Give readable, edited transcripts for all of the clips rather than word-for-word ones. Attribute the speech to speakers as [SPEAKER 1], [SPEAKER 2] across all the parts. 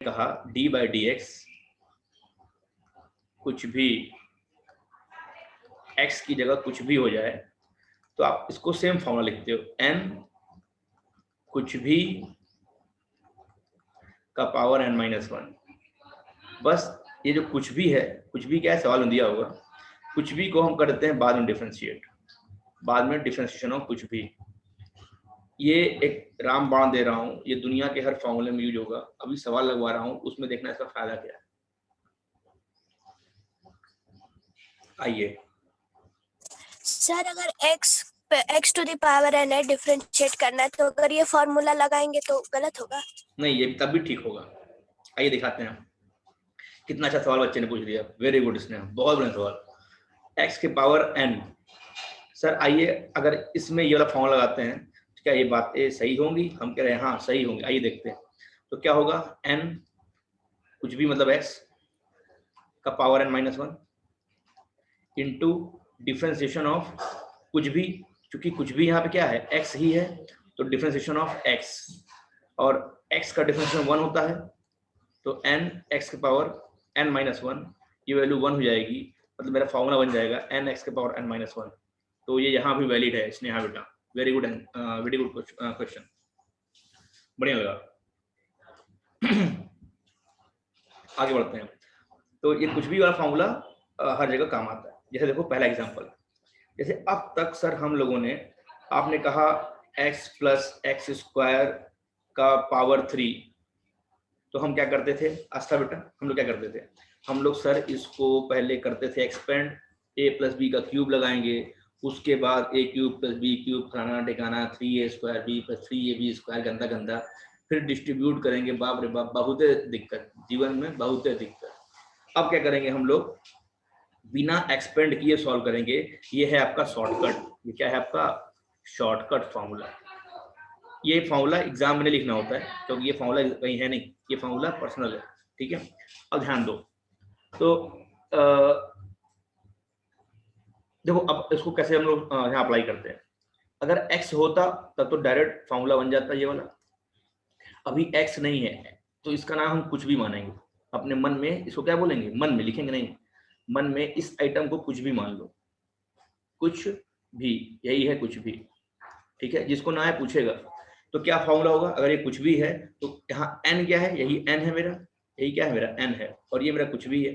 [SPEAKER 1] कहा D by D x कुछ भी x की जगह कुछ भी हो जाए तो आप इसको सेम फॉर्मूला लिखते हो, n कुछ भी का पावर n माइनस वन। बस ये जो कुछ भी है, कुछ भी क्या है सवाल में दिया होगा, कुछ भी को हम करते हैं बाद में डिफरेंशिएट, बाद में डिफरेंशिएशन ऑफ कुछ भी। ये एक रामबाण दे रहा हूँ, ये दुनिया के हर फॉर्मूले में यूज होगा। अभी सवाल लगवा रहा हूँ, उसमें देखना इसका फायदा क्या है। आइए
[SPEAKER 2] सर, अगर x to the power n है डिफरेंशिएट करना है, तो अगर ये फॉर्मूला लगाएंगे तो गलत होगा?
[SPEAKER 1] नहीं, ये तब भी ठीक होगा। आइए दिखाते हैं। कितना अच्छा सवाल बच्चे ने पूछ लिया, वेरी गुड, इसने बहुत बढ़िया सवाल। x के पावर n। सर आइए, अगर इसमें ये वाला फॉर्मूला लगाते हैं तो क्या ये बातें सही होंगी? हम कह रहे हैं हाँ सही होंगी। आइए देखते हैं। तो क्या होगा, n कुछ भी मतलब x का power n minus one into differentiation of कुछ भी, क्योंकि कुछ भी यहाँ पे क्या है x ही है, तो डिफ्रेंसिएशन ऑफ x, और x का डिफ्रेंसिएशन वन होता है, तो n x के पावर n माइनस वन, ये वैल्यू वन हो जाएगी, मतलब मेरा फॉर्मूला बन जाएगा n x के पावर n माइनस वन। तो ये यहाँ भी वैलिड है, इसने यहाँ बेटा वेरी गुड क्वेश्चन, बढ़िया लगा। आगे बढ़ते हैं। तो ये कुछ भी वाला फॉर्मूला हर जगह काम आता है। जैसे देखो पहला एग्जांपल, जैसे अब तक सर हम लोगों ने, आपने कहा x प्लस एक्स स्क्वायर का पावर थ्री, तो हम क्या करते थे आस्था बेटा, हम लोग क्या करते थे, हम लोग सर इसको पहले करते थे एक्सपेंड, a प्लस बी का क्यूब लगाएंगे, उसके बाद a cube plus B cube खाना ठिकाना 3a square B plus 3ab square, गंदा गंदा, फिर डिस्ट्रीब्यूट करेंगे। बाप रे बाप, बहुत दिक्कत जीवन में, बहुत दिक्कत। अब क्या करेंगे हम लोग, बिना एक्सपेंड किए सॉल्व करेंगे। ये है आपका शॉर्टकट। ये क्या है आपका शॉर्टकट फॉर्मूला। ये फॉर्मूला एग्जाम में नहीं लिखना होता है, क्योंकि ये फॉर्मूला कहीं है नहीं, ये फॉर्मूला पर्सनल है, ठीक है। अब ध्यान दो, तो देखो अब इसको कैसे हम लोग यहाँ अप्लाई करते हैं। अगर x होता तब तो डायरेक्ट फॉर्मूला बन जाता ये वाला। अभी x नहीं है, तो इसका नाम हम कुछ भी मानेंगे। अपने मन में इसको क्या बोलेंगे, मन में लिखेंगे नहीं, मन में इस आइटम को कुछ भी मान लो, कुछ भी, यही है कुछ भी, ठीक है। जिसको ना है पूछेगा। तो क्या फॉर्मूला होगा, अगर ये कुछ भी है तो यहाँ n क्या है, यही n है मेरा, यही क्या है मेरा n है, और ये मेरा कुछ भी है,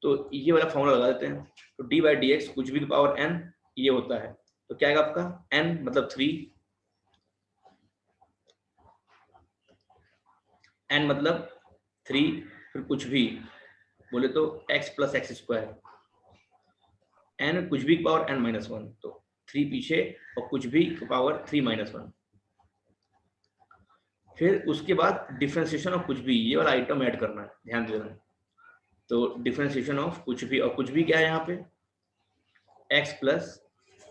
[SPEAKER 1] तो ये वाला फॉर्मूला लगा देते हैं। तो डी बाई डी एक्स कुछ भी की पावर n ये होता है, तो क्या आएगा आपका n मतलब थ्री, n मतलब थ्री, फिर कुछ भी बोले तो x plus X square, n कुछ भी की पावर n माइनस वन, तो थ्री पीछे और कुछ भी की पावर थ्री माइनस वन। फिर उसके बाद डिफरेंशिएशन ऑफ कुछ भी, ये वाला आइटम ऐड करना है, ध्यान देना। तो डिफरेंशिएशन ऑफ कुछ भी, और कुछ भी क्या है यहाँ पे x प्लस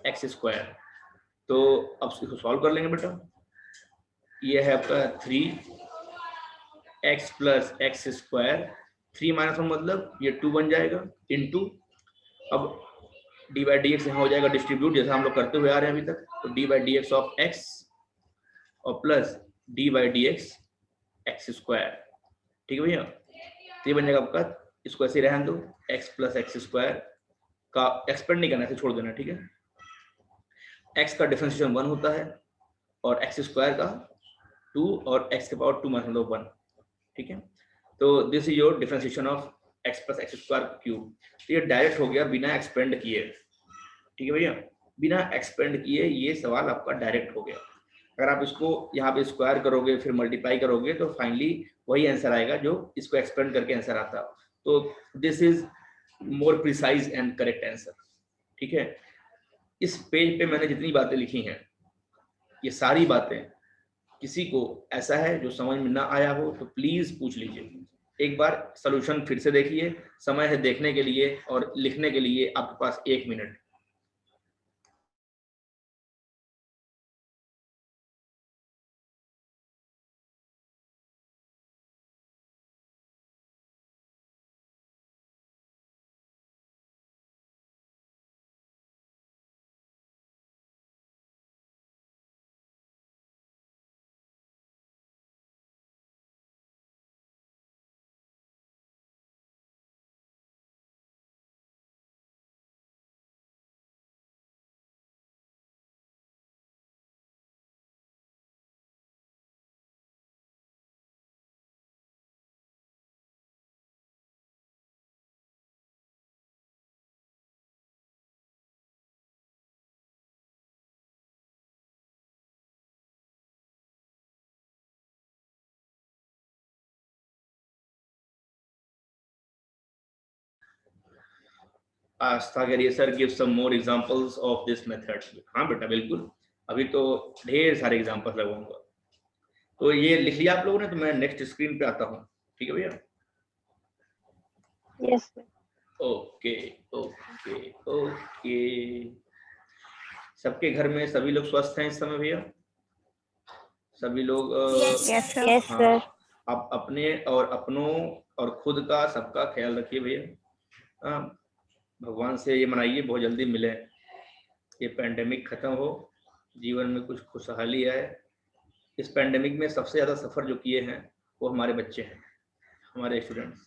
[SPEAKER 1] एक्स स्क्वायर। तो अब इसको सॉल्व कर लेंगे बेटा। ये है आपका three x plus X square, three minus one मतलब ये टू बन जाएगा, इंटू, अब डी बाई डी एक्स यहाँ हो जाएगा डिस्ट्रीब्यूट, जैसा हम लोग करते हुए आ रहे हैं अभी तक। तो d by D x of x और plus d by D x x square, ठीक है भैया। तो ये बन जाएगा आपका, इसको ऐसे रहने दो, x प्लस एक्स स्क्वायर का एक्सपेंड नहीं करना, ऐसे छोड़ देना, ठीक है। x का डिफरेंशिएशन वन होता है, और एक्स स्क्वायर का टू, और x के पावर टू माइनस वन, ठीक है। तो this is your differentiation of x plus X square cube. तो ये डायरेक्ट हो गया बिना एक्सपेंड किए, ठीक है भैया, बिना एक्सपेंड किए ये सवाल आपका डायरेक्ट हो गया। अगर आप इसको यहाँ पे स्क्वायर करोगे फिर मल्टीप्लाई करोगे तो फाइनली वही आंसर आएगा जो इसको एक्सपेंड करके आंसर आता। तो this is more precise and correct answer, ठीक है। इस पेज पे मैंने जितनी बातें लिखी हैं, ये सारी बातें, किसी को ऐसा है जो समझ में ना आया हो तो प्लीज पूछ लीजिए। एक बार सोल्यूशन फिर से देखिए, समय है देखने के लिए और लिखने के लिए आपके पास 1 मिनट। आस्था कह रही है sir give some more examples of this method. हाँ बेटा बिल्कुल, अभी तो ढेर सारे एग्जांपल्स लगाऊंगा। तो ये लिख लिया आप लोगों ने, तो मैं नेक्स्ट स्क्रीन पे आता हूँ, ठीक है भैया?
[SPEAKER 3] Yes
[SPEAKER 1] okay okay okay. सबके घर में सभी लोग स्वस्थ हैं इस समय भैया? सभी लोग
[SPEAKER 2] Yes,
[SPEAKER 3] यस
[SPEAKER 2] sir.
[SPEAKER 3] सर।
[SPEAKER 1] आप अपने और अपनों और खुद का सबका ख्याल रखिए भैया। हाँ, भगवान से ये मनाइए बहुत जल्दी मिले, ये पैंडेमिक खत्म हो, जीवन में कुछ खुशहाली आए। इस पैंडेमिक में सबसे ज़्यादा सफ़र जो किए हैं वो हमारे बच्चे हैं, हमारे स्टूडेंट्स।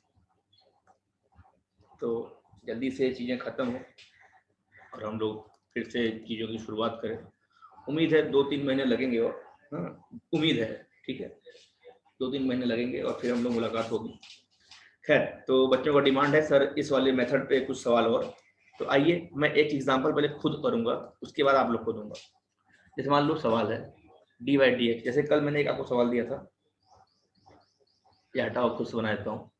[SPEAKER 1] तो जल्दी से चीज़ें ख़त्म हो और हम लोग फिर से चीज़ों की शुरुआत करें। उम्मीद है 2-3 महीने लगेंगे, और हाँ उम्मीद है, ठीक है 2-3 महीने लगेंगे और फिर हम लोग मुलाकात होगी। खैर, तो बच्चों का डिमांड है सर इस वाले मेथड पे कुछ सवाल और। तो आइए मैं एक एग्जांपल पहले खुद करूंगा, उसके बाद आप लोग को दूंगा। जैसे मान लो सवाल है डी बाई डी एक्स, जैसे कल मैंने एक आपको सवाल दिया था, या हटाओ खुद से बना देता हूँ।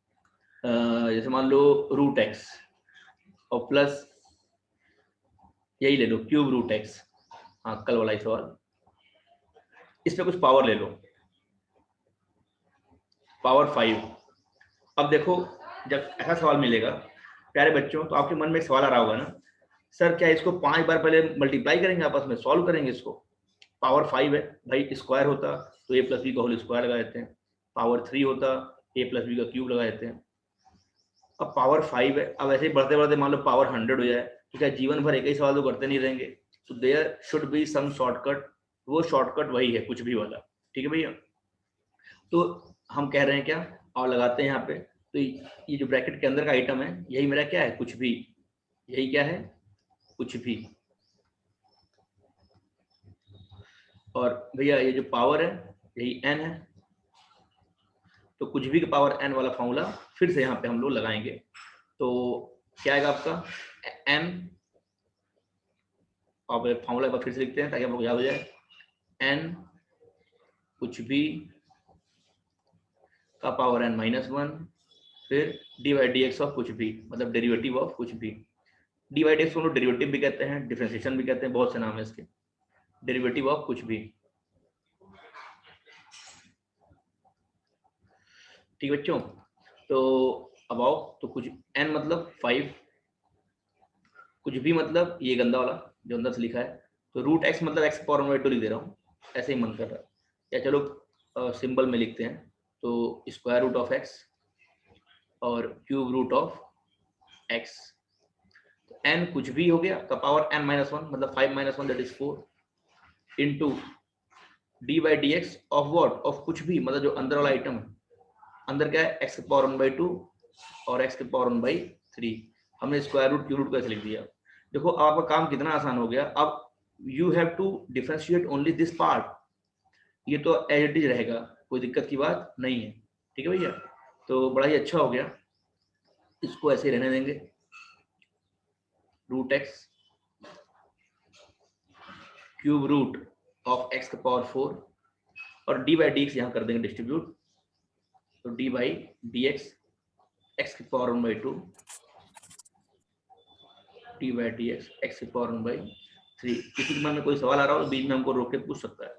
[SPEAKER 1] जैसे मान लो रूट एक्स और प्लस यही ले लो क्यूब रूट एक्स। हाँ कल वाला ही सवाल, इस पे कुछ पावर ले लो, पावर 5। अब देखो जब ऐसा सवाल मिलेगा प्यारे बच्चों, तो आपके मन में एक सवाल आ रहा होगा ना, सर क्या इसको 5 बार पहले मल्टीप्लाई करेंगे, आपस में सॉल्व करेंगे इसको? पावर 5 है भाई, स्क्वायर होता तो ए प्लस बी का होल स्क्वायर लगा देते हैं, पावर 3 होता ए प्लस बी का क्यूब लगा देते हैं। अब पावर 5 है, अब ऐसे ही बढ़ते बढ़ते मान लो पावर 100 हो जाए, तो क्या जीवन भर एक ही सवाल तो करते नहीं रहेंगे? तो there should be some shortcut, वो शॉर्टकट वही है कुछ भी वाला, ठीक है भैया? तो हम कह रहे हैं क्या, और लगाते हैं यहाँ पे, तो ये जो ब्रैकेट के अंदर का आइटम है यही मेरा क्या है, कुछ भी। यही क्या है, कुछ भी। और भैया ये जो पावर है यही n है, तो कुछ भी का पावर n वाला फॉर्मूला फिर से यहाँ पे हम लोग लगाएंगे। तो क्या आएगा आपका n, और फॉर्मूला एक बार फिर से लिखते हैं ताकि आप लोग याद हो जाए, n कुछ भी का पावर n -1, फिर D by D x of कुछ भी, मतलब डेरिवेटिव ऑफ कुछ भी। डी बाई डी एक्स को लोग डेरिवेटिव भी कहते हैं, डिफरेंशिएशन भी कहते हैं, बहुत से नाम है इसके। डेरिवेटिव ऑफ कुछ भी, ठीक बच्चों? तो अब आओ, तो कुछ n मतलब 5, कुछ भी मतलब ये गंदा वाला जो अंदर से लिखा है, तो रूट x मतलब x पावर 1/2 लिख दे रहा हूँ, ऐसे ही मन कर रहा है। या चलो सिंबल में लिखते हैं, तो स्क्वायर रूट ऑफ x और क्यूब रूट ऑफ x। तो n कुछ भी हो गया का पावर n -1, मतलब 5 - 1 that is 4, into D by D x of what, of कुछ भी, मतलब जो अंदर वाला आइटम है। अंदर क्या है, x की पावर 1/2 और x की पावर 1/3। हमने स्क्वायर रूट क्यूब रूट कैसे लिख दिया? देखो अब आपका काम कितना आसान हो गया। अब you have to differentiate only this part, ये तो एज इट इज रहेगा, कोई दिक्कत की बात नहीं है, ठीक है भैया? तो बड़ा ही अच्छा हो गया, इसको ऐसे ही रहने देंगे, root X cube root of x की पावर 4, और डी बाई डी एक्स यहाँ कर देंगे डिस्ट्रीब्यूट, तो d by D x x की power 1/2, d by D x x की पावर 1/3। किसी के मन में कोई सवाल आ रहा हो तो बीच में हमको रोक के पूछ सकता है।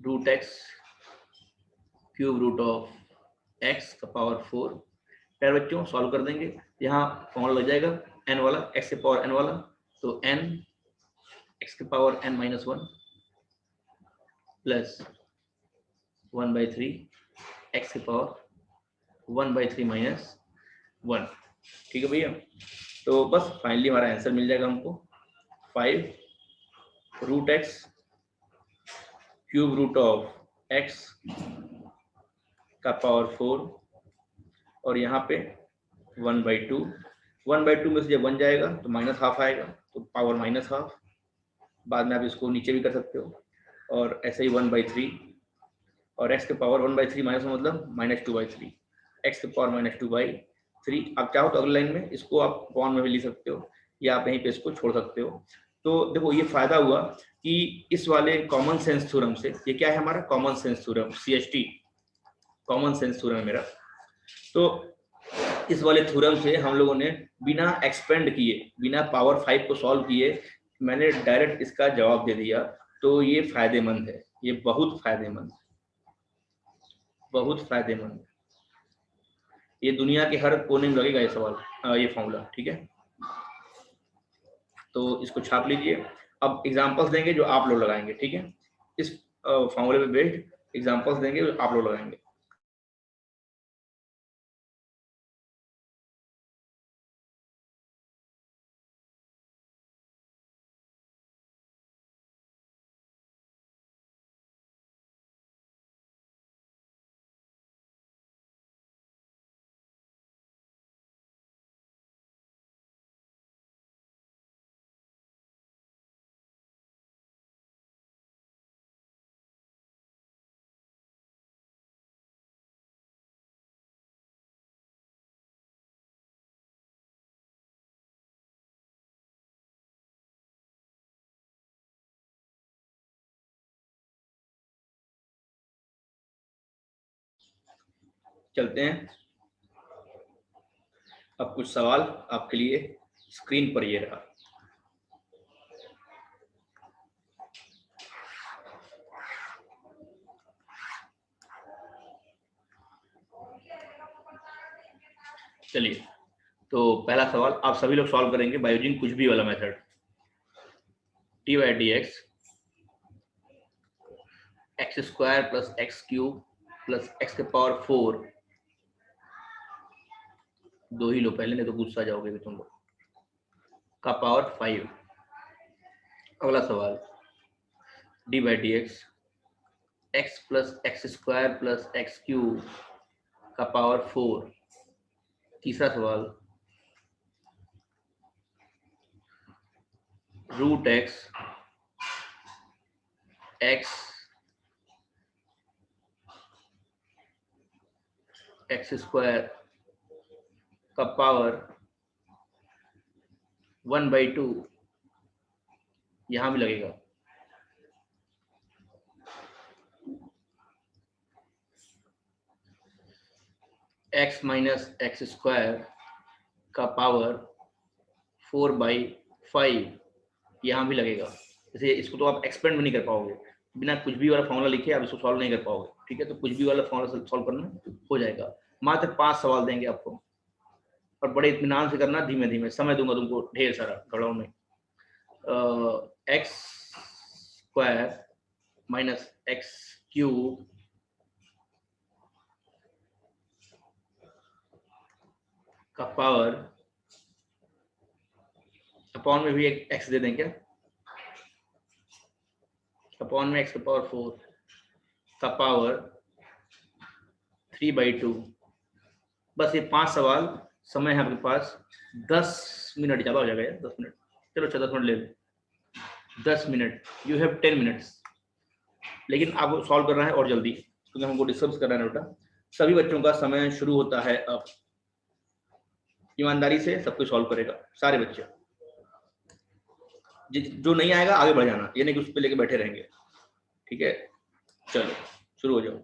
[SPEAKER 1] Root X cube root of X का पावर 4, प्यारे बच्चों सॉल्व कर देंगे। यहाँ फॉर्मूला लग जाएगा n वाला, x के पावर n वाला, तो n x के पावर n -1 प्लस 1/3 x के पावर 1/3 -1, ठीक है भैया? तो बस फाइनली हमारा आंसर मिल जाएगा हमको 5 root X cube root of x का पावर 4, और यहाँ पे 1/2, 1/2 में से जब 1 जाएगा तो -½ आएगा, तो पावर -½ बाद में आप इसको नीचे भी कर सकते हो, और ऐसे ही 1/3, और x के पावर 1/3 -1 मतलब -2/3, x के पावर -2/3। आप चाहो तो अगली लाइन में इसको आप पॉन में भी लिख सकते हो, या आप यहीं पे इसको छोड़ सकते हो। तो देखो ये फायदा हुआ कि इस वाले कॉमन सेंस थ्योरम से, ये क्या है हमारा common sense theorem, CST common sense theorem है मेरा। तो इस वाले थ्योरम से हम लोगों ने बिना एक्सपेंड किए, बिना पावर 5 को सॉल्व किए, मैंने डायरेक्ट इसका जवाब दे दिया। तो ये फायदेमंद है, ये बहुत फायदेमंद, बहुत फायदेमंद। ये दुनिया के हर कोने में लगेगा ये सवाल, ये फॉर्मूला, ठीक है। तो इसको छाप लीजिए। अब एग्जांपल्स देंगे जो आप लोग लगाएंगे, ठीक है। इस फॉर्मूले पे बेस्ड एग्जांपल्स देंगे जो आप लोग लगाएंगे। चलते हैं। अब कुछ सवाल आपके लिए स्क्रीन पर ये रहा। चलिए, तो पहला सवाल आप सभी लोग सॉल्व करेंगे बाय यूजिंग कुछ भी वाला method. T by D x x square plus X cube plus x के पावर 4, दो ही लो पहले, नहीं तो गुस्सा जाओगे भी तुम लोग, का पावर 5। अगला सवाल D by D x X plus X square plus X cube का पावर 4। तीसरा सवाल root X X x square का पावर 1/2, यहां भी लगेगा। एक्स माइनस एक्स स्क्वायर का पावर 4/5, यहाँ भी लगेगा। जैसे इसको तो आप एक्सपेंड भी नहीं कर पाओगे, बिना कुछ भी वाला फॉर्मूला लिखे आप इसको सॉल्व नहीं कर पाओगे, ठीक है। तो कुछ भी वाला फॉर्मूला सॉल्व करना हो जाएगा। मात्र 5 सवाल देंगे आपको, और बड़े इत्मीनान से करना, धीमे धीमे, समय दूंगा तुमको ढेर सारा घड़ों में। X square minus x cube का पावर, अपॉन में भी एक एक्स दे दें क्या, अपॉन में एक्स का पावर 4 का पावर 3/2। बस ये 5 सवाल, समय है आपके पास 10 मिनट, ज़्यादा हो जाएगा यार 10 मिनट, चलो 10 मिनट ले लो, 10 मिनट, यू हैव 10 मिनट्स। लेकिन आपको सॉल्व करना है और जल्दी, क्योंकि हमको डिस्टर्ब करना है बेटा। सभी बच्चों का समय शुरू होता है अब। ईमानदारी से सब कुछ सॉल्व करेगा सारे बच्चे, जो नहीं आएगा आगे बढ़ जाना, ये नहीं कि उस पर लेके बैठे रहेंगे, ठीक है। चलो शुरू हो जाओ।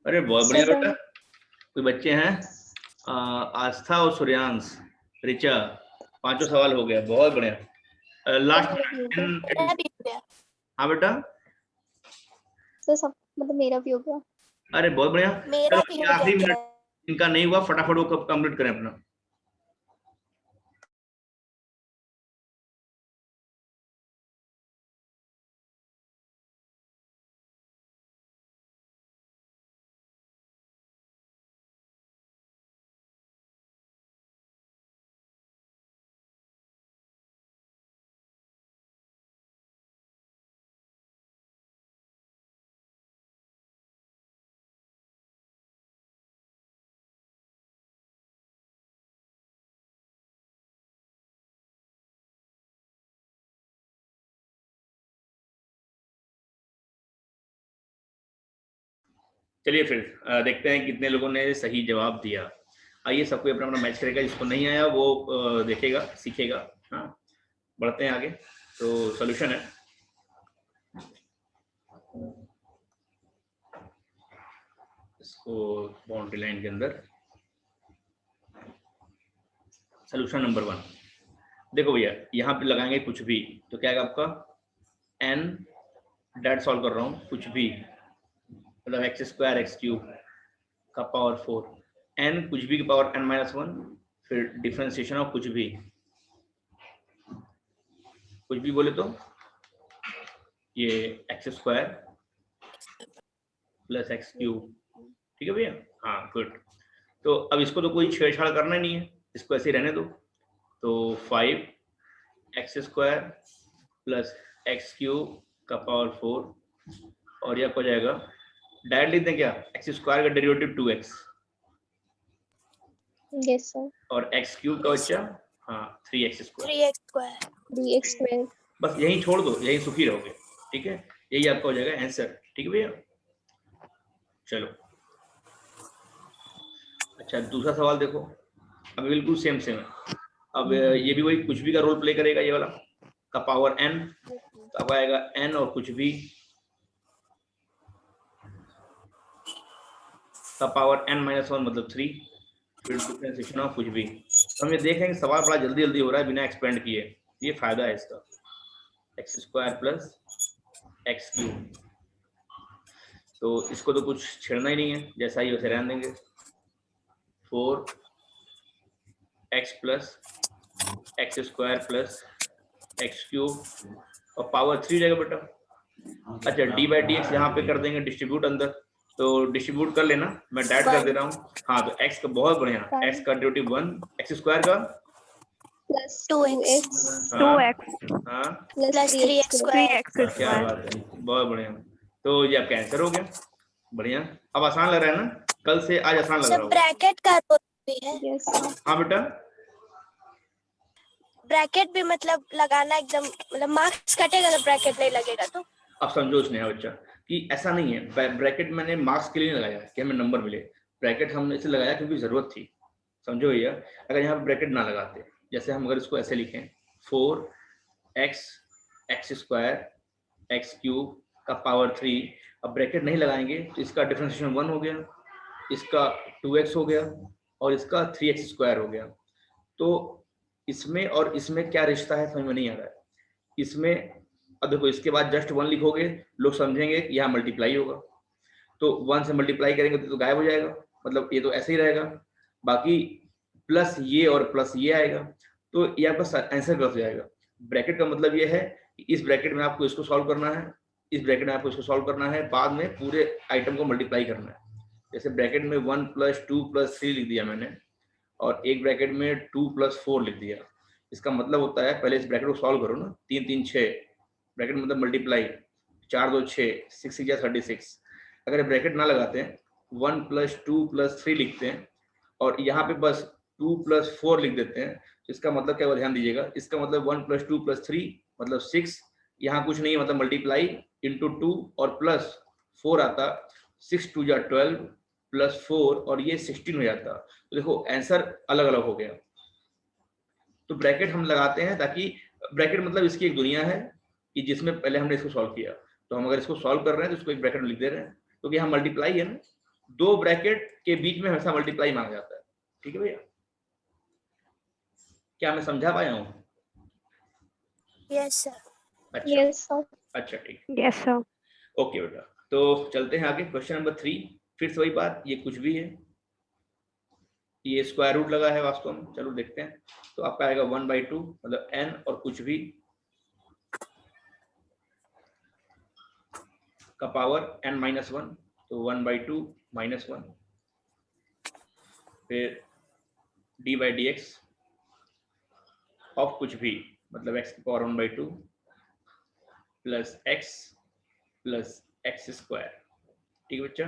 [SPEAKER 1] अरे बहुत बढ़िया
[SPEAKER 3] सर,
[SPEAKER 1] बेटा। कोई बच्चे हैं? आस्था और सूर्यांश, ऋचा, पांचों सवाल हो गया, बहुत बढ़िया। लास्ट
[SPEAKER 2] मेरा भी हो गया।
[SPEAKER 1] हाँ बेटा,
[SPEAKER 3] सर सब मतलब मेरा भी हो गया।
[SPEAKER 1] अरे बहुत बढ़िया।
[SPEAKER 2] मेरा
[SPEAKER 1] चलो
[SPEAKER 2] भी
[SPEAKER 1] ये
[SPEAKER 2] हो
[SPEAKER 1] आखिरी
[SPEAKER 2] गया।
[SPEAKER 1] मिनट इनका नहीं हुआ, फटाफट वो कब कंप्लीट करें अपना। चलिए फिर देखते हैं कितने लोगों ने सही जवाब दिया। आइए सबको अपना अपना मैच करेगा, जिसको नहीं आया वो देखेगा, सीखेगा। हाँ, बढ़ते हैं आगे। तो सॉल्यूशन है, इसको बाउंड्री लाइन के अंदर सॉल्यूशन नंबर 1। देखो भैया, यहाँ पे लगाएंगे कुछ भी, तो क्या आएगा आपका n, डेट सॉल्व कर रहा हूँ, कुछ भी मतलब एक्स स्क्वायर एक्स क्यूब का पावर 4, n कुछ भी की पावर n-1, फिर डिफरेंशिएशन ऑफ कुछ भी बोले तो ये x square plus X cube. ठीक है भैया? हाँ गुड। तो अब इसको तो कोई छेड़छाड़ करना नहीं है, इसको ऐसे ही रहने दो। तो 5 x square plus X cube का पावर 4, और यह हो जाएगा डायरेक्ट लिख दें क्या, एक्स स्क्वायर का डेरिवेटिव 2x
[SPEAKER 3] यस सर।
[SPEAKER 1] और एक्स क्यूब का बच्चा हाँ 3x square.
[SPEAKER 2] 3x square.
[SPEAKER 3] 3x square.
[SPEAKER 1] बस यही छोड़ दो, यही सुखी रहोगे। ठीक है, यही आपका हो जाएगा आंसर। ठीक है भैया? चलो अच्छा, दूसरा सवाल देखो, अब बिल्कुल सेम सेम है। अब ये भी वही कुछ भी का रोल प्ले करेगा, ये वाला का पावर n, तो अब आएगा n और कुछ भी का पावर n-1 मतलब 3, फिर डिफरेंशिएशन ऑफ कुछ भी। तो हम ये देख रहे हैं कि सवाल बड़ा जल्दी जल्दी हो रहा है बिना एक्सपेंड किए, ये फायदा है इसका। X square plus X cube, तो इसको तो कुछ छेड़ना ही नहीं है, जैसा ही वैसे रहने देंगे। 4x plus X square plus X cube और पावर 3 जाएगा बेटा। अच्छा, d/dx यहाँ पे कर देंगे डिस्ट्रीब्यूट अंदर, तो डिस्ट्रीब्यूट कर लेना, मैं डायरेक्ट कर दे रहा हूँ। हाँ, तो x का बहुत बढ़िया, x का डेरिवेटिव 1, एक्स स्क्वायर का
[SPEAKER 3] प्लस
[SPEAKER 2] 2x
[SPEAKER 1] हाँ
[SPEAKER 2] प्लस 3x स्क्वायर।
[SPEAKER 1] क्या बात है, बहुत बढ़िया। तो ये आपका आंसर हो गया। बढ़िया, अब आसान लग रहा है ना? कल से आज आसान लग रहा
[SPEAKER 2] सब
[SPEAKER 1] होगा।
[SPEAKER 2] ब्रैकेट का रोल भी है।
[SPEAKER 3] यस।
[SPEAKER 1] हाँ बेटा,
[SPEAKER 2] ब्रैकेट भी मतलब लगाना एकदम, मतलब मार्क्स कटेगा तो ब्रैकेट नहीं लगेगा। तो
[SPEAKER 1] अब समझो स्नेहा बच्चा कि ऐसा नहीं है, ब्रैकेट मैंने मार्क्स के लिए नहीं लगाया कि हमें नंबर मिले, ब्रैकेट हमने इसे लगाया क्योंकि जरूरत थी। समझो भैया, अगर यहाँ पे ब्रैकेट ना लगाते, जैसे हम अगर इसको ऐसे लिखें 4x x square x cube का पावर 3, अब ब्रैकेट नहीं लगाएंगे तो इसका डिफरेंशिएशन 1 हो गया, इसका 2x हो गया और इसका 3x स्क्वायर हो गया। तो इसमें और इसमें क्या रिश्ता है समझ में नहीं आ रहा है। इसमें अब देखो, इसके बाद जस्ट 1 लिखोगे, लोग समझेंगे कि यहाँ मल्टीप्लाई होगा, तो 1 से मल्टीप्लाई करेंगे तो गायब हो जाएगा, मतलब ये तो ऐसे ही रहेगा। बाकी प्लस ये और प्लस ये आएगा, तो ये आपका आंसर गलत हो जाएगा। ब्रैकेट का मतलब ये है कि इस ब्रैकेट में आपको इसको सॉल्व करना है, इस ब्रैकेट में आपको इसको सॉल्व करना है, बाद में पूरे आइटम को मल्टीप्लाई करना है। जैसे ब्रैकेट में 1 + 2 + 3 लिख दिया मैंने, और एक ब्रैकेट में 2 + 4 लिख दिया। इसका मतलब होता है पहले इस ब्रैकेट को सॉल्व करो ना, 3 3 6 ब्रैकेट मतलब मल्टीप्लाई, 4 2 6, 6 6 36। अगर ब्रैकेट ना लगाते हैं, 1 + 2 + 3 लिखते हैं और यहाँ पे बस 2 + 4 लिख देते हैं, तो इसका मतलब क्या हुआ ध्यान दीजिएगा। इसका मतलब 1 + 2 + 3 मतलब 6, यहाँ कुछ नहीं मतलब मल्टीप्लाई इंटू 2 और प्लस 4 आता, 6 2 जा 12 + 4 और ये 16 हो जाता। तो देखो आंसर अलग अलग हो गया। तो ब्रैकेट हम लगाते हैं ताकि ब्रैकेट मतलब इसकी एक दुनिया है कि जिसमें पहले हमने इसको सॉल्व किया, तो हम अगर इसको सॉल्व कर रहे हैं तो इसको एक ब्रैकेट में लिख दे रहे हैं, क्योंकि यहाँ मल्टीप्लाई है ना, दो ब्रैकेट के बीच में हमेशा मल्टीप्लाई मांगा जाता है। ठीक है भैया, क्या मैं समझा पाया हूँ?
[SPEAKER 2] Yes sir.
[SPEAKER 1] अच्छा
[SPEAKER 3] यस सर।
[SPEAKER 1] अच्छा ठीक,
[SPEAKER 4] यस सर।
[SPEAKER 1] ओके बेटा। तो चलते हैं आगे, क्वेश्चन नंबर 3। फिर से वही बात, ये कुछ भी है, ये स्क्वायर रूट लगा है वास्तव में। चलो देखते हैं। तो आपका आएगा 1/2 मतलब n और कुछ भी का पावर n-1, तो 1/2 -1, फिर d/dx ऑफ कुछ भी मतलब x की power 1/2 plus x plus x square. ठीक है बच्चा?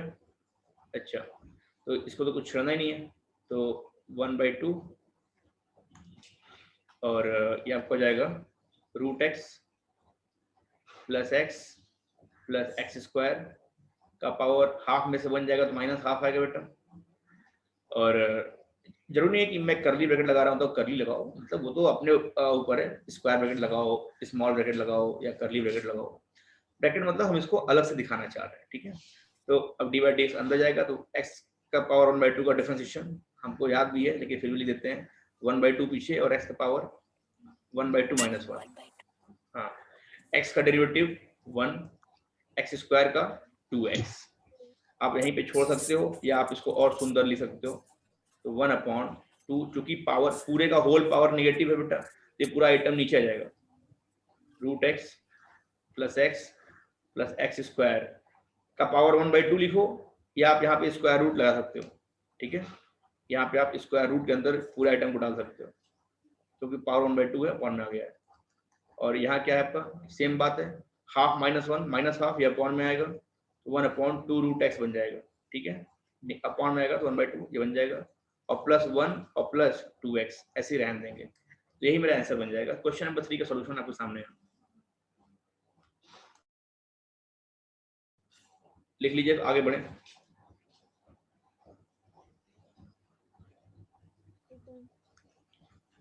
[SPEAKER 1] अच्छा, तो इसको तो कुछ छोड़ना ही नहीं है, तो 1/2 और ये आपको हो जाएगा √x plus x plus x square का पावर हाफ में से बन जाएगा तो -½ आएगा बेटा। और जरूरी नहीं है कि मैं करली ब्रैकेट लगा रहा हूँ तो करली लगाओ, मतलब वो तो अपने ऊपर है। स्क्वायर ब्रैकेट लगाओ, स्मॉल ब्रैकेट लगाओ या करली ब्रैकेट लगाओ। ब्रैकेट मतलब हम इसको अलग से दिखाना चाह रहे हैं। ठीक है, तो अब d/dx अंदर जाएगा तो x का पावर 1/2 का डिफरेंशिएशन हमको याद भी है, लेकिन फिर भी लिख देते हैं 1/2 पीछे और x का पावर 1/2 -1। हाँ, x का डेरिवेटिव 1, x स्क्वायर का 2x। आप यहीं पे छोड़ सकते हो या आप इसको और सुंदर लिख सकते हो। तो 1/2, चूंकि पावर पूरे का होल पावर नेगेटिव है बेटा, ये पूरा आइटम नीचे आ जाएगा। √x plus x plus x square का पावर 1/2 लिखो, या आप यहाँ पे स्क्वायर रूट लगा सकते हो। ठीक है, यहाँ पे आप स्क्वायर रूट के अंदर पूरे आइटम को डाल सकते हो, क्योंकि पावर 1/2 है, 1 में आ गया है। और यहाँ क्या है आपका, सेम बात है, ½ -1 -½ ये अपॉन में आएगा, तो 1/2 √x बन जाएगा। ठीक है, अपॉन में आएगा तो 1/2 ये बन जाएगा, और +1 और +2x ऐसे ही रहने देंगे। तो यही मेरा आंसर बन जाएगा। क्वेश्चन नंबर 3 का सॉल्यूशन आपके सामने है, लिख लीजिए, आगे बढ़े।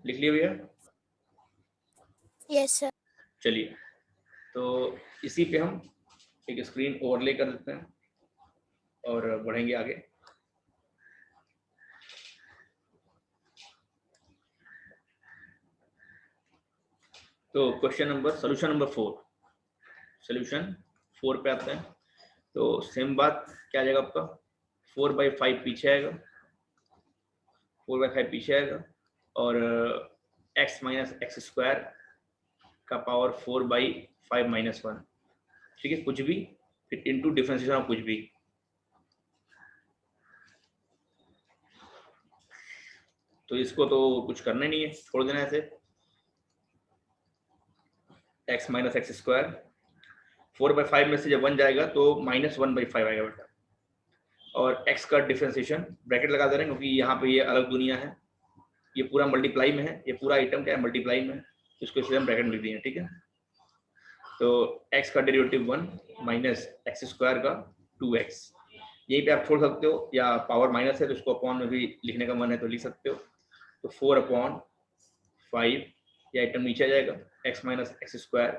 [SPEAKER 1] लिख लिया भैया?
[SPEAKER 2] Yes sir.
[SPEAKER 1] चलिए, तो इसी पे हम एक स्क्रीन ओवरले कर देते हैं और बढ़ेंगे आगे। तो question number, solution number 4, solution 4 पे आते हैं। तो सेम बात, क्या आ जाएगा आपका, 4/5 पीछे आएगा, 4/5 पीछे आएगा, और x माइनस एक्स स्क्वायर का पावर 4/5 -1। ठीक है, कुछ भी, फिर इनटू डिफरेंशिएशन ऑफ कुछ भी। तो इसको तो कुछ करना ही नहीं है, छोड़ देना ऐसे। x माइनस एक्स स्क्वायर 4/5 में से जब 1 जाएगा तो -1/5 आएगा बेटा, और x का डिफरेंशिएशन ब्रैकेट लगा दे रहे हैं क्योंकि यहाँ पे ये अलग दुनिया है, ये पूरा मल्टीप्लाई में है, ये पूरा आइटम क्या है, मल्टीप्लाई में है, इसको इसलिए हम ब्रैकेट में लिख दिए। ठीक है, तो x का डेरिवेटिव 1 माइनस एक्स स्क्वायर का 2x, यहीं पे आप छोड़ सकते हो, या पावर माइनस है तो इसको अपॉन में भी लिखने का मन है तो लिख सकते हो। तो 4/5 ये आइटम नीचे आ जाएगा, x माइनस एक्स स्क्वायर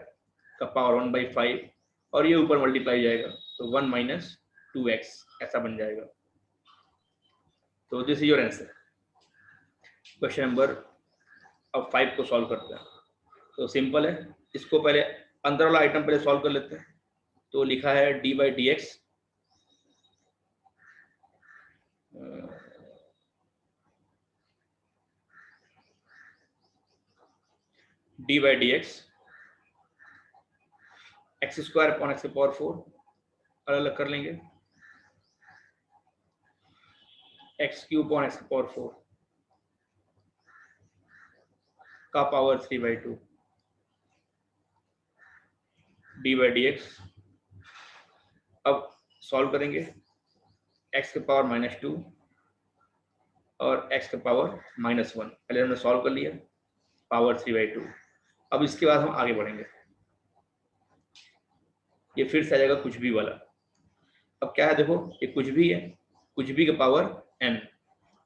[SPEAKER 1] का पावर 1/5, और ये ऊपर मल्टीप्लाई जाएगा तो 1 माइनस 2x ऐसा बन जाएगा। तो this is your answer. Question number अब 5 को सॉल्व करते हैं। तो सिंपल है, इसको पहले अंदर वाला आइटम पहले सॉल्व कर लेते हैं। तो लिखा है d/dx x square upon x की पावर 4 अलग अलग कर लेंगे, x³ अपॉन x की पावर 4 का पावर 3/2 d/dx। अब सॉल्व करेंगे, x के पावर -2 और x के पावर -1, पहले हमने सॉल्व कर लिया, पावर 3/2। अब इसके बाद हम आगे बढ़ेंगे, ये फिर से आ जाएगा कुछ भी वाला। अब क्या है, देखो ये कुछ भी है, कुछ भी का पावर n,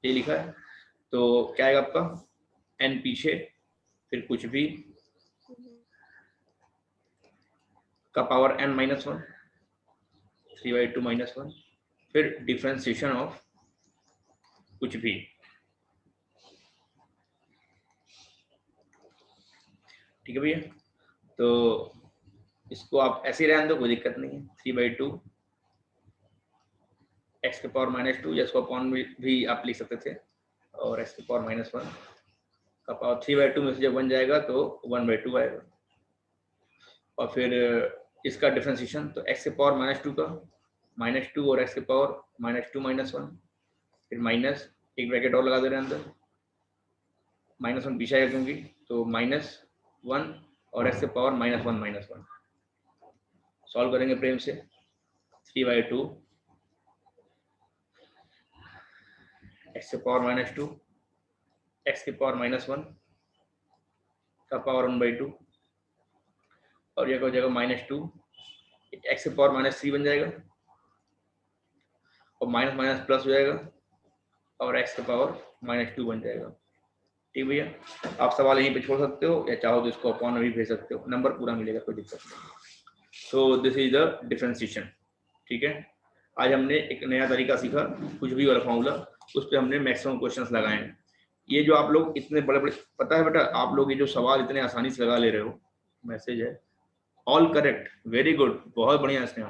[SPEAKER 1] ये लिखा है, तो क्या आएगा आपका n पीछे, फिर कुछ भी का पावर n-1, 3/2 -1, फिर डिफरेंशिएशन ऑफ कुछ भी, ठीक है भैया। तो इसको आप ऐसे ही रहने दो, कोई दिक्कत नहीं है। 3/2 एक्स के पावर -2, या इसको अपॉन भी आप लिख सकते थे, और एक्स के पावर -1 का पावर 3/2 में से जब 1 जाएगा तो 1/2 आएगा। और फिर इसका डिफरेंशिएशन, तो एक्स के पावर -2 का -2 और एक्स के पावर -2 -1, फिर माइनस एक ब्रैकेट और लगा दे रहे हैं अंदर, -1 पीछे आएगा क्योंकि, तो -1 और एक्स के पावर -1 -1। सॉल्व करेंगे प्रेम से। 3/2 एक्स के पावर -2 एक्स के पावर -1 का पावर 1/2, और यह हो जाएगा -2, एक्स के पावर -3 बन जाएगा, और माइनस माइनस प्लस हो जाएगा, और एक्स का पावर -2 बन जाएगा। ठीक भैया, आप सवाल यहीं पे छोड़ सकते हो, या चाहो तो इसको अपॉन भी भेज सकते हो, नंबर पूरा मिलेगा, कोई दिक्कत नहीं। So this is the differentiation. ठीक है, आज हमने एक नया तरीका सीखा, कुछ भी वाला फॉर्मूला, उस पर हमने मैक्सिमम क्वेश्चंस लगाए हैं। ये जो आप लोग इतने बड़े बड़े, पता है बेटा, आप लोग ये जो सवाल इतने आसानी से लगा ले रहे हो, मैसेज है ऑल करेक्ट, वेरी गुड, बहुत बढ़िया। इसने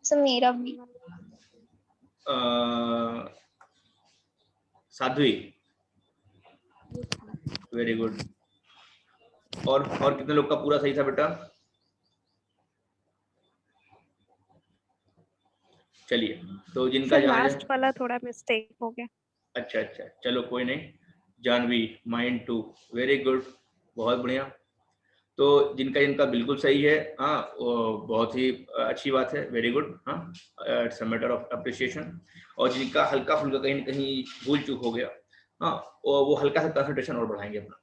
[SPEAKER 3] सर मेरा भी।
[SPEAKER 1] Sadhvi, very good. और कितने लोग का पूरा सही था बेटा? चलिए, तो जिनका
[SPEAKER 4] लास्ट वाला थोड़ा मिस्टेक हो गया।
[SPEAKER 1] अच्छा अच्छा, चलो कोई नहीं। जानवी माइंड 2, वेरी गुड, बहुत बढ़िया। तो जिनका बिल्कुल सही है, हाँ, बहुत ही अच्छी बात है, वेरी गुड। हाँ, it's a matter of appreciation. और जिनका हल्का फुल्का कहीं ना कहीं भूल चूक हो गया, हाँ, वो हल्का सा कंसंट्रेशन और बढ़ाएंगे अपना।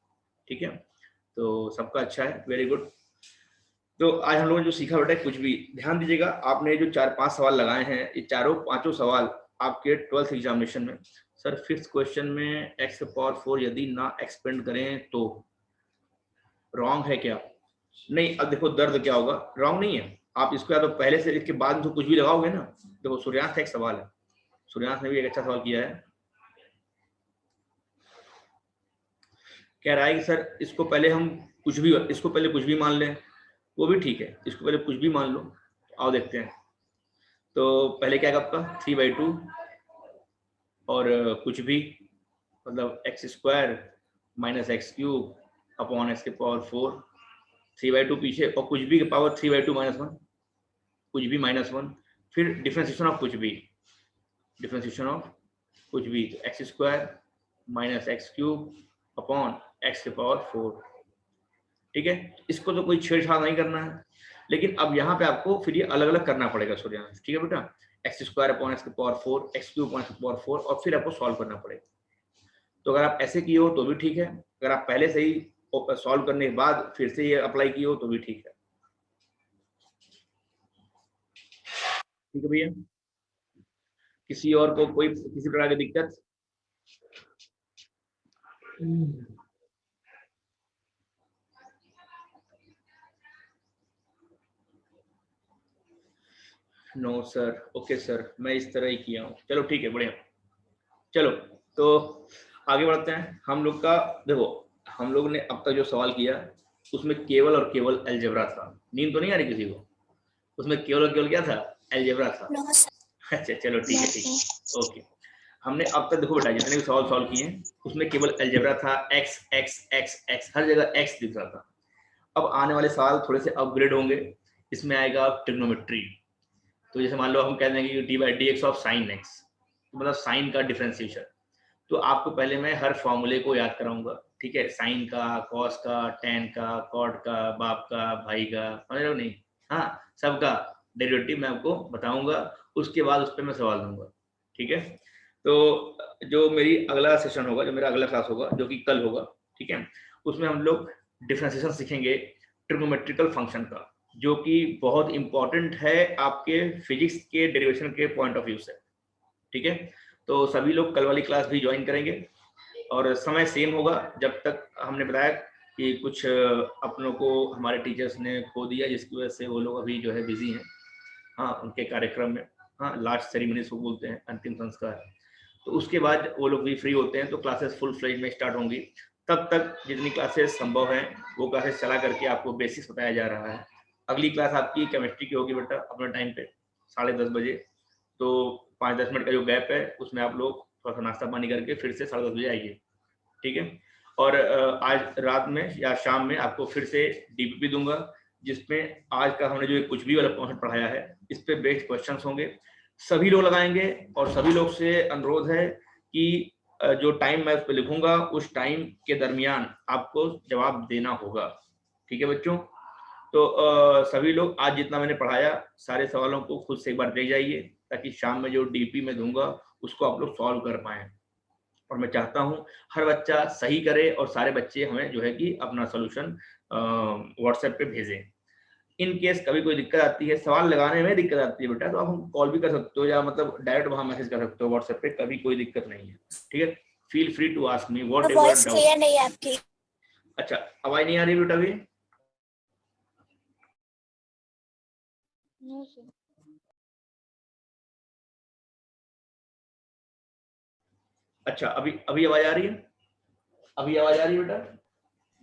[SPEAKER 1] ठीक है, तो सबका अच्छा है, वेरी गुड। तो आज हम लोगों ने जो सीखा बेटा, कुछ भी ध्यान दीजिएगा, आपने जो 4-5 सवाल लगाए हैं, ये चारों पांचों सवाल आपके 12th एग्जामिनेशन में, सर 5th क्वेश्चन में x के पावर 4 यदि ना एक्सपेंड करें तो रॉन्ग है क्या? नहीं, अब देखो दर्द क्या होगा, रॉन्ग नहीं है। आप इसको या तो पहले से लिख के बाद में तो कुछ भी लगाओगे ना। देखो सूर्यांश का एक सवाल है, सूर्यांश ने भी एक अच्छा सवाल किया है, कह रहा है कि सर इसको पहले हम कुछ भी, इसको पहले कुछ भी मान लें, वो भी ठीक है, इसको पहले कुछ भी मान लो। आओ देखते हैं। तो पहले क्या है आपका 3/2 और कुछ भी, मतलब x² - x³ अपॉन x के पावर 4, 3/2 पीछे, और कुछ भी के पावर 3/2 -1, कुछ भी -1, फिर डिफरेंशिएशन ऑफ कुछ भी, डिफरेंशिएशन ऑफ कुछ भी, तो x² - x³ अपॉन x के पावर 4। ठीक है, इसको तो कोई छेड़छाड़ नहीं करना है, लेकिन अब यहाँ पे आपको फिर ये अलग अलग करना पड़ेगा सूर्यांश। ठीक है बेटा, x² अपॉन x के पावर 4, x³ अपॉन x के पावर 4, और फिर आपको सॉल्व करना पड़ेगा। तो अगर आप ऐसे किए हो तो भी ठीक है, अगर आप पहले से ही सॉल्व करने के बाद फिर से ये अप्लाई किए हो तो भी ठीक है। ठीक है भैया, किसी और को कोई किसी प्रकार की दिक्कत? नो सर, ओके सर, मैं इस तरह ही किया हूँ। चलो ठीक है, बढ़िया। चलो तो आगे बढ़ते हैं। हम लोग का देखो, हम लोग ने अब तक जो सवाल किया उसमें केवल और केवल अलजेब्रा था। नींद तो नहीं आ रही किसी को? उसमें केवल और केवल क्या था? अलजेब्रा था। अच्छा चलो ठीक है, ठीक है, ओके। हमने अब तक देखो बेटा जितने भी सवाल सॉल्व किए उसमें केवल अलजेब्रा था, एक्स एक्स एक्स एक्स, हर जगह एक्स दिख रहा था। अब आने वाले सवाल थोड़े से अपग्रेड होंगे, इसमें आएगा ट्रिग्नोमेट्री। तो जैसे मान लो हम कह देंगे कि d/dx ऑफ साइन x, मतलब साइन का डिफरेंशिएशन। तो आपको पहले मैं हर फॉर्मूले को याद कराऊंगा, ठीक है, साइन का, कॉस का, टेन का, कॉट का, बाप का, भाई का, समझ रहे हो नहीं? हाँ, सबका डेरिवेटिव मैं आपको बताऊंगा, उसके बाद उस पर मैं सवाल दूंगा। ठीक है, तो जो मेरी अगला सेशन होगा, जो मेरा अगला क्लास होगा, जो कि कल होगा, ठीक है, उसमें हम लोग डिफरेंशिएशन सीखेंगे ट्रिग्नोमेट्रिकल फंक्शन का, जो कि बहुत इंपॉर्टेंट है आपके फिजिक्स के डेरिवेशन के पॉइंट ऑफ व्यू से। ठीक है, तो सभी लोग कल वाली क्लास भी ज्वाइन करेंगे, और समय सेम होगा। जब तक हमने बताया कि कुछ अपनों को हमारे टीचर्स ने खो दिया, जिसकी वजह से वो लोग अभी जो है बिजी हैं, हाँ उनके कार्यक्रम में, हाँ लास्ट सेरेमनी को बोलते हैं, अंतिम संस्कार। तो उसके बाद वो लोग भी फ्री होते हैं तो क्लासेस फुल फ्लेज में स्टार्ट होंगी। तब तक जितनी क्लासेस संभव है वो क्लासेस चला करके आपको बेसिक्स बताया जा रहा है। अगली क्लास आपकी केमिस्ट्री की होगी बेटा अपने टाइम पे 10:30 बजे। तो 5-10 मिनट का जो गैप है उसमें आप लोग थोड़ा सा नाश्ता पानी करके फिर से 10:30 बजे आइए, ठीक है। और आज रात में या शाम में आपको फिर से डीपीपी दूंगा, जिसमें आज का हमने जो कुछ भी वाला पॉइंट पढ़ाया है इस पे बेस्ड क्वेश्चंस होंगे, सभी लोग लगाएंगे। और सभी लोग से अनुरोध है कि जो टाइम मैं उस पर लिखूंगा उस टाइम के दरमियान आपको जवाब देना होगा, ठीक है बच्चों। तो सभी लोग आज जितना मैंने पढ़ाया सारे सवालों को खुद से एक बार देख जाइए, ताकि शाम में जो डीपी में दूंगा उसको आप लोग सॉल्व कर पाएं। और मैं चाहता हूं हर बच्चा सही करे और सारे बच्चे हमें जो है कि अपना सोल्यूशन व्हाट्सएप पे भेजें। इन केस कभी कोई दिक्कत आती है, सवाल लगाने में दिक्कत आती है बेटा, तो आप हम कॉल भी कर सकते हो या मतलब डायरेक्ट वहां मैसेज कर सकते हो व्हाट्सएप पे, कभी कोई दिक्कत नहीं है, ठीक है। Feel free to ask me whatever
[SPEAKER 2] voice
[SPEAKER 1] doubt.
[SPEAKER 2] Clear नहीं है आपकी।
[SPEAKER 1] अच्छा आवाज नहीं आ रही बेटा अभी?
[SPEAKER 3] No sir.
[SPEAKER 1] अच्छा अभी अभी आवाज आ रही है? अभी आवाज आ रही है बेटा?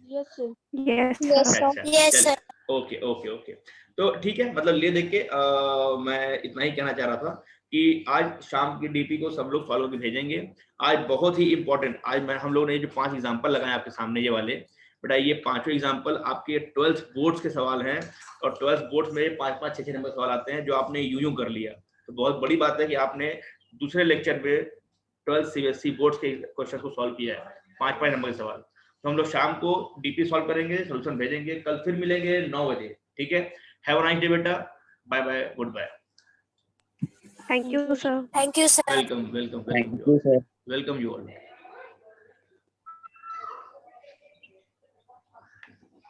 [SPEAKER 3] Yes sir.
[SPEAKER 4] Yes
[SPEAKER 3] yes
[SPEAKER 4] sir.
[SPEAKER 3] Sir.
[SPEAKER 2] Yes sir.
[SPEAKER 1] Okay okay okay. तो ठीक है, मतलब ले देख के मैं इतना ही कहना चाह रहा था कि आज शाम की डीपी को सब लोग फॉलो के भेजेंगे। आज बहुत ही इंपॉर्टेंट, आज मैं हम लोग ने जो 5 एग्जांपल लगाए आपके सामने ये वाले, बेटा ये 5 एग्जांपल आपके 12th बोर्ड्स के सवाल हैं। और 12th बोर्ड्स में 5-5, 6-6 नंबर सवाल आते हैं जो आपने यूं कर लिया। तो बहुत बड़ी बात है कि आपने दूसरे लेक्चर में 12th सीबीएसई बोर्ड्स के क्वेश्चन को सॉल्व किया है, 5-5 नंबर के सवाल। तो हम लोग शाम को डीपी सॉल्व करेंगे, सोल्यूशन भेजेंगे, कल फिर मिलेंगे 9 बजे, ठीक है। हैव अ नाइस डे बेटा, bye bye, goodbye.
[SPEAKER 4] Thank you sir.
[SPEAKER 2] Thank you sir.
[SPEAKER 1] Welcome welcome
[SPEAKER 5] thank you sir.
[SPEAKER 1] Welcome you all.